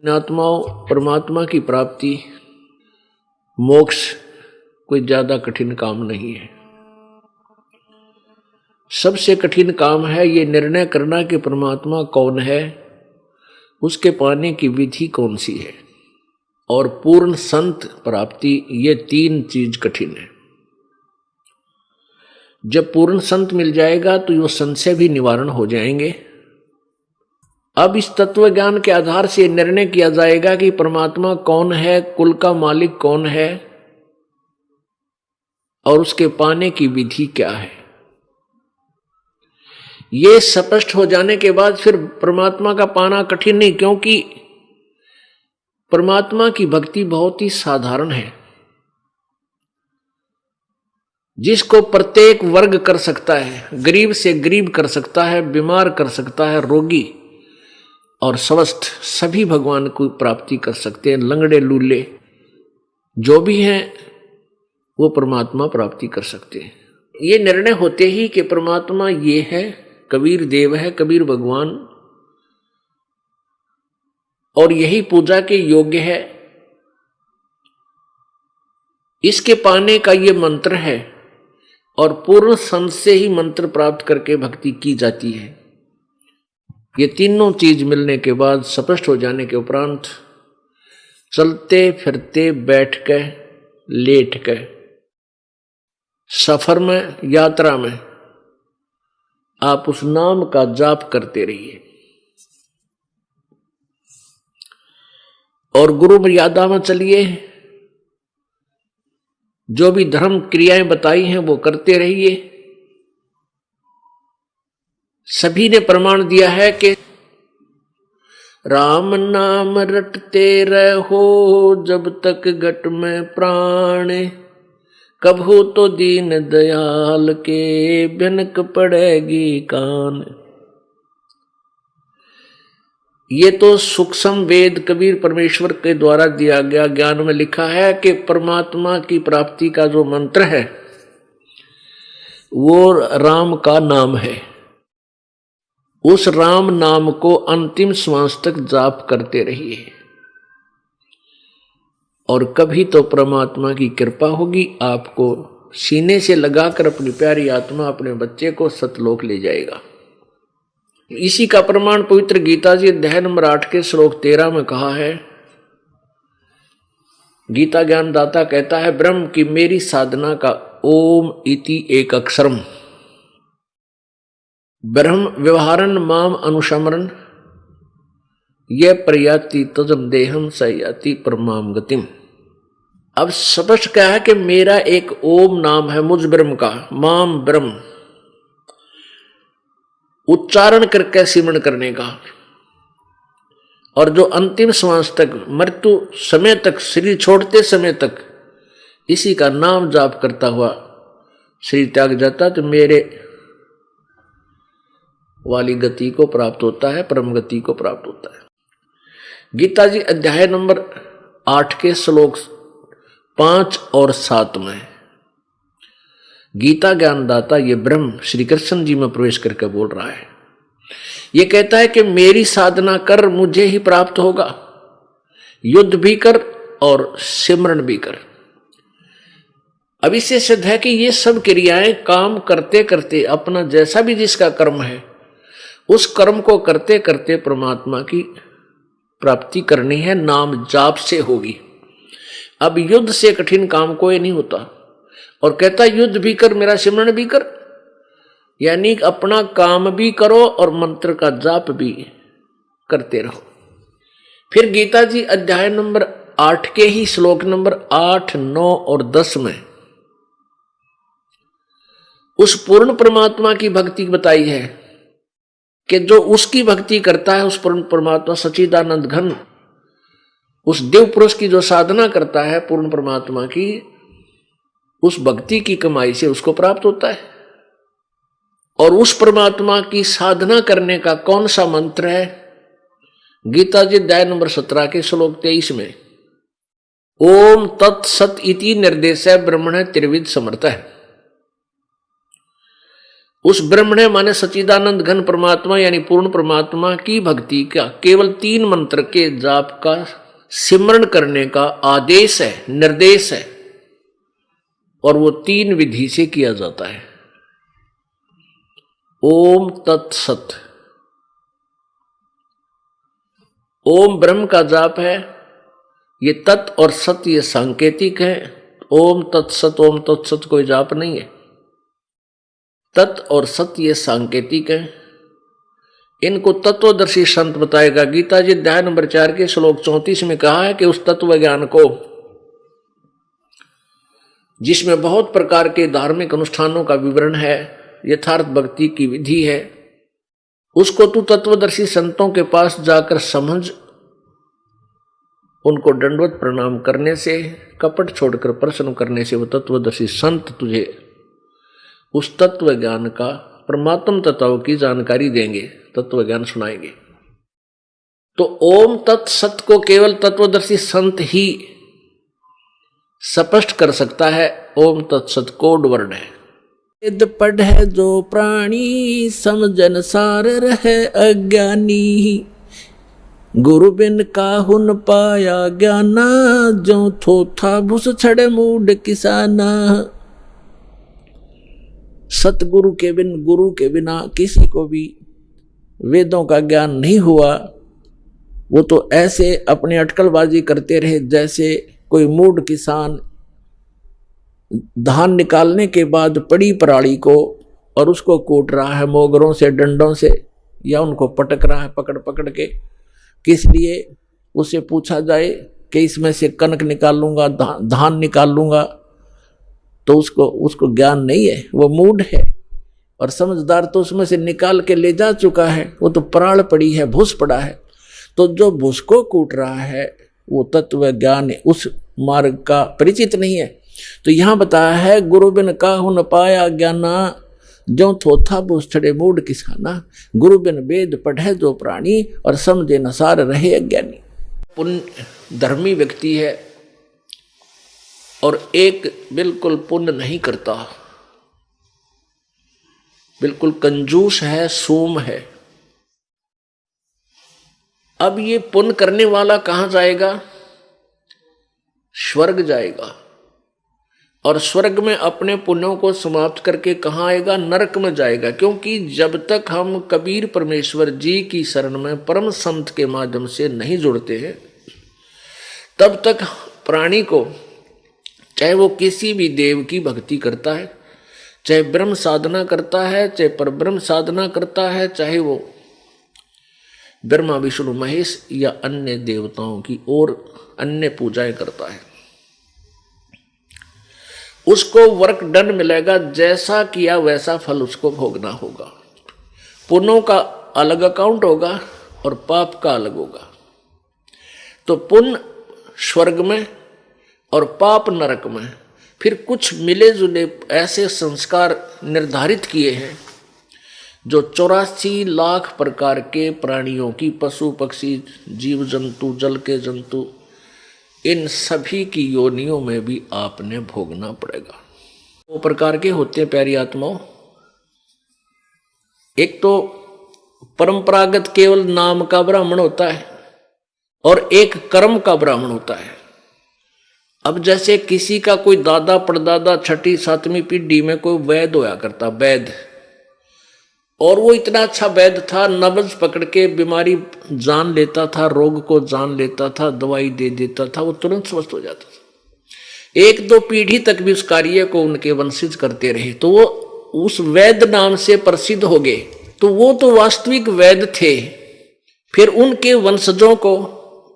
आत्माओं परमात्मा की प्राप्ति मोक्ष कोई ज्यादा कठिन काम नहीं है। सबसे कठिन काम है ये निर्णय करना कि परमात्मा कौन है, उसके पाने की विधि कौन सी है, और पूर्ण संत प्राप्ति, ये तीन चीज कठिन है। जब पूर्ण संत मिल जाएगा तो ये संशय भी निवारण हो जाएंगे। अब इस तत्व ज्ञान के आधार से निर्णय किया जाएगा कि परमात्मा कौन है, कुल का मालिक कौन है, और उसके पाने की विधि क्या है। ये स्पष्ट हो जाने के बाद फिर परमात्मा का पाना कठिन नहीं, क्योंकि परमात्मा की भक्ति बहुत ही साधारण है, जिसको प्रत्येक वर्ग कर सकता है। गरीब से गरीब कर सकता है, बीमार कर सकता है, रोगी और स्वस्थ सभी भगवान को प्राप्ति कर सकते हैं। लंगड़े लूले जो भी हैं वो परमात्मा प्राप्ति कर सकते हैं। ये निर्णय होते ही कि परमात्मा ये है, कबीर देव है, कबीर भगवान, और यही पूजा के योग्य है, इसके पाने का ये मंत्र है, और पूर्ण संत से ही मंत्र प्राप्त करके भक्ति की जाती है। ये तीनों चीज मिलने के बाद, स्पष्ट हो जाने के उपरांत, चलते फिरते बैठ के लेट के सफर में, यात्रा में आप उस नाम का जाप करते रहिए, और गुरु मर्यादा में चलिए। जो भी धर्म क्रियाएं बताई हैं वो करते रहिए। सभी ने प्रमाण दिया है कि राम नाम रटते रहो जब तक घट में प्राण, कभू तो दीन दयाल के भनक पड़ेगी कान। ये तो सूक्ष्म वेद कबीर परमेश्वर के द्वारा दिया गया ज्ञान में लिखा है कि परमात्मा की प्राप्ति का जो मंत्र है वो राम का नाम है। उस राम नाम को अंतिम श्वास तक जाप करते रहिए, और कभी तो परमात्मा की कृपा होगी, आपको सीने से लगाकर अपनी प्यारी आत्मा अपने बच्चे को सतलोक ले जाएगा। इसी का प्रमाण पवित्र गीता जी अध्याय नंबर 8 के श्लोक 13 में कहा है। गीता ज्ञान दाता कहता है, ब्रह्म की मेरी साधना का ओम इति एक अक्षरम, ब्रह्म व्यवहारन माम अनुशमरन, ये प्रयाति तजम देहम सयाति परमाम गतिम। अब स्पष्ट क्या है कि मेरा एक ओम नाम है मुझ ब्रह्म का, माम ब्रह्म, उच्चारण करके सिमरण करने का, और जो अंतिम श्वास तक, मृत्यु समय तक, शरीर छोड़ते समय तक इसी का नाम जाप करता हुआ शरीर त्याग जाता, तो मेरे वाली गति को प्राप्त होता है, परम गति को प्राप्त होता है। गीता जी अध्याय नंबर 8 के श्लोक 5 और 7 में गीता ज्ञानदाता ये ब्रह्म श्री कृष्ण जी में प्रवेश करके बोल रहा है। ये कहता है कि मेरी साधना कर, मुझे ही प्राप्त होगा, युद्ध भी कर और सिमरण भी कर। अब इससे सिद्ध है कि ये सब क्रियाएं काम करते करते अपना जैसा भी जिसका कर्म है उस कर्म को करते करते परमात्मा की प्राप्ति करनी है, नाम जाप से होगी। अब युद्ध से कठिन काम कोई नहीं होता, और कहता युद्ध भी कर, मेरा सिमरण भी कर, यानी अपना काम भी करो और मंत्र का जाप भी करते रहो। फिर गीता जी अध्याय नंबर 8 के ही श्लोक नंबर 8, 9 और 10 में उस पूर्ण परमात्मा की भक्ति बताई है कि जो उसकी भक्ति करता है, उस पूर्ण परमात्मा सच्चिदानंद घन, उस देव पुरुष की जो साधना करता है पूर्ण परमात्मा की, उस भक्ति की कमाई से उसको प्राप्त होता है। और उस परमात्मा की साधना करने का कौन सा मंत्र है? गीता जी अध्याय नंबर 17 के श्लोक 23 में ओम तत्सत इति निर्देश ब्रह्मण त्रिविध समर्थ है। उस ब्रह्मणे माने सच्चिदानंद घन परमात्मा यानी पूर्ण परमात्मा की भक्ति का केवल 3 मंत्र के जाप का सिमरण करने का आदेश है, निर्देश है, और वो 3 विधि से किया जाता है। ओम तत्सत, ओम ब्रह्म का जाप है, ये तत् और सत ये सांकेतिक है। ओम तत्सत कोई जाप नहीं है। तत् और सत ये सांकेतिक है। इनको तत्वदर्शी संत बताएगा। गीता जी अध्याय नंबर 4 के श्लोक 34 में कहा है कि उस तत्व ज्ञान को, जिसमें बहुत प्रकार के धार्मिक अनुष्ठानों का विवरण है, यथार्थ भक्ति की विधि है, उसको तू तत्वदर्शी संतों के पास जाकर समझ, उनको दंडवत प्रणाम करने से, कपट छोड़कर प्रश्न करने से वो तत्वदर्शी संत तुझे उस तत्व ज्ञान का, परमात्म तत्व की जानकारी देंगे, तत्व ज्ञान सुनाएंगे। तो ओम तत्सत को केवल तत्वदर्शी संत ही स्पष्ट कर सकता है। ओम तत्सत कोड वर्ड है। वेद पढ़े जो प्राणी, समझन सार रहे अज्ञानी, गुरु बिन काहू न पाया ज्ञाना, जो थोथा भूस छड़े मूड किसाना। सतगुरु के बिन, गुरु के बिना किसी को भी वेदों का ज्ञान नहीं हुआ। वो तो ऐसे अपनी अटकलबाजी करते रहे जैसे कोई मूड किसान धान निकालने के बाद पड़ी पराली को और उसको कूट रहा है मोगरों से, डंडों से, या उनको पटक रहा है पकड़ पकड़ के। किस लिए? उसे पूछा जाए कि इसमें से कनक निकाल लूंगा, धान निकाल लूंगा, तो उसको ज्ञान नहीं है, वो मूड है। और समझदार तो उसमें से निकाल के ले जा चुका है, वो तो पराल पड़ी है, भूस पड़ा है। तो जो भूस को कूट रहा है वो तत्व ज्ञान उस मार्ग का परिचित नहीं है। तो यहां बताया है, गुरु बिन काहू न पाया ज्ञाना, जो थोथा भूस छड़े मूड किसाना। गुरु बिन वेद पढ़े जो प्राणी, और समझे न सार रहे अज्ञानी। पुण्य धर्मी व्यक्ति है और एक बिल्कुल पुण्य नहीं करता, बिल्कुल कंजूस है, सूम है। अब ये पुण्य करने वाला कहां जाएगा? स्वर्ग जाएगा। और स्वर्ग में अपने पुण्यों को समाप्त करके कहां आएगा? नरक में जाएगा। क्योंकि जब तक हम कबीर परमेश्वर जी की शरण में परम संत के माध्यम से नहीं जुड़ते हैं, तब तक प्राणी को, चाहे वो किसी भी देव की भक्ति करता है, चाहे ब्रह्म साधना करता है, चाहे परब्रह्म साधना करता है, चाहे वो ब्रह्मा विष्णु महेश या अन्य देवताओं की और अन्य पूजाएं करता है, उसको वर्क डन मिलेगा। जैसा किया वैसा फल उसको भोगना होगा। पुण्यों का अलग अकाउंट होगा और पाप का अलग होगा। तो पुण्य स्वर्ग में और पाप नरक में। फिर कुछ मिले जुले ऐसे संस्कार निर्धारित किए हैं जो 84 लाख प्रकार के प्राणियों की, पशु पक्षी, जीव जंतु, जल के जंतु, इन सभी की योनियों में भी आपने भोगना पड़ेगा। 2 प्रकार के होते हैं प्यारी आत्माओं। एक तो परंपरागत केवल नाम का ब्राह्मण होता है और एक कर्म का ब्राह्मण होता है। अब जैसे किसी का कोई दादा परदादा 6ठी 7वीं पीढ़ी में कोई वैद्य होया करता, वैद्य, और वो इतना अच्छा वैद्य था, नब्ज पकड़ के बीमारी जान लेता था, रोग को जान लेता था, दवाई दे देता था, वो तुरंत स्वस्थ हो जाता था। 1-2 पीढ़ी तक भी उस कार्य को उनके वंशज करते रहे, तो वो उस वैद्य नाम से प्रसिद्ध हो गए। तो वो तो वास्तविक वैद्य थे। फिर उनके वंशजों को,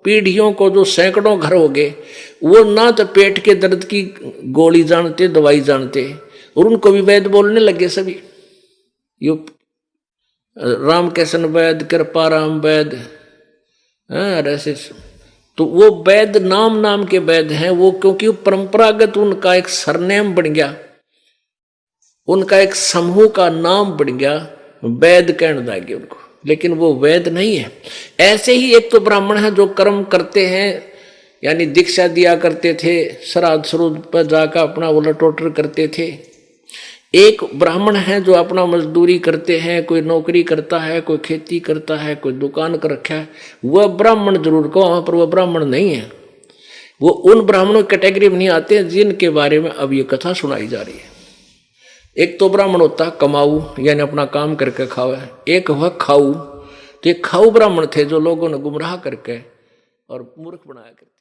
पीढ़ियों को, जो सैकड़ों घर हो गए, वो ना तो पेट के दर्द की गोली जानते, दवाई जानते, और उनको भी वैद्य बोलने लगे सभी। यो रामकिशन वैद्य, कृपाराम वैद्य, ऐसे। तो वो वैद्य नाम के वैद्य हैं वो, क्योंकि परंपरागत उनका एक सरनेम बन गया, उनका एक समूह का नाम बन गया, वैद्य कहने लगे उनको। लेकिन वो वैद्य नहीं है। ऐसे ही एक तो ब्राह्मण है जो कर्म करते हैं, यानी दीक्षा दिया करते थे, श्राद्ध श्रुद्ध पर जाकर अपना उलट टोटर करते थे। एक ब्राह्मण है जो अपना मजदूरी करते हैं, कोई नौकरी करता है, कोई खेती करता है, कोई दुकान कर रखा है, वह ब्राह्मण जरूर को, वहां पर वह ब्राह्मण नहीं है। वो उन ब्राह्मणों की कैटेगरी में नहीं आते जिनके बारे में अब ये कथा सुनाई जा रही है। एक तो ब्राह्मण होता कमाऊ, यानी अपना काम करके खावे, एक वह खाऊ। तो ये खाऊ ब्राह्मण थे जो लोगों ने गुमराह करके और मूर्ख बनाया करते।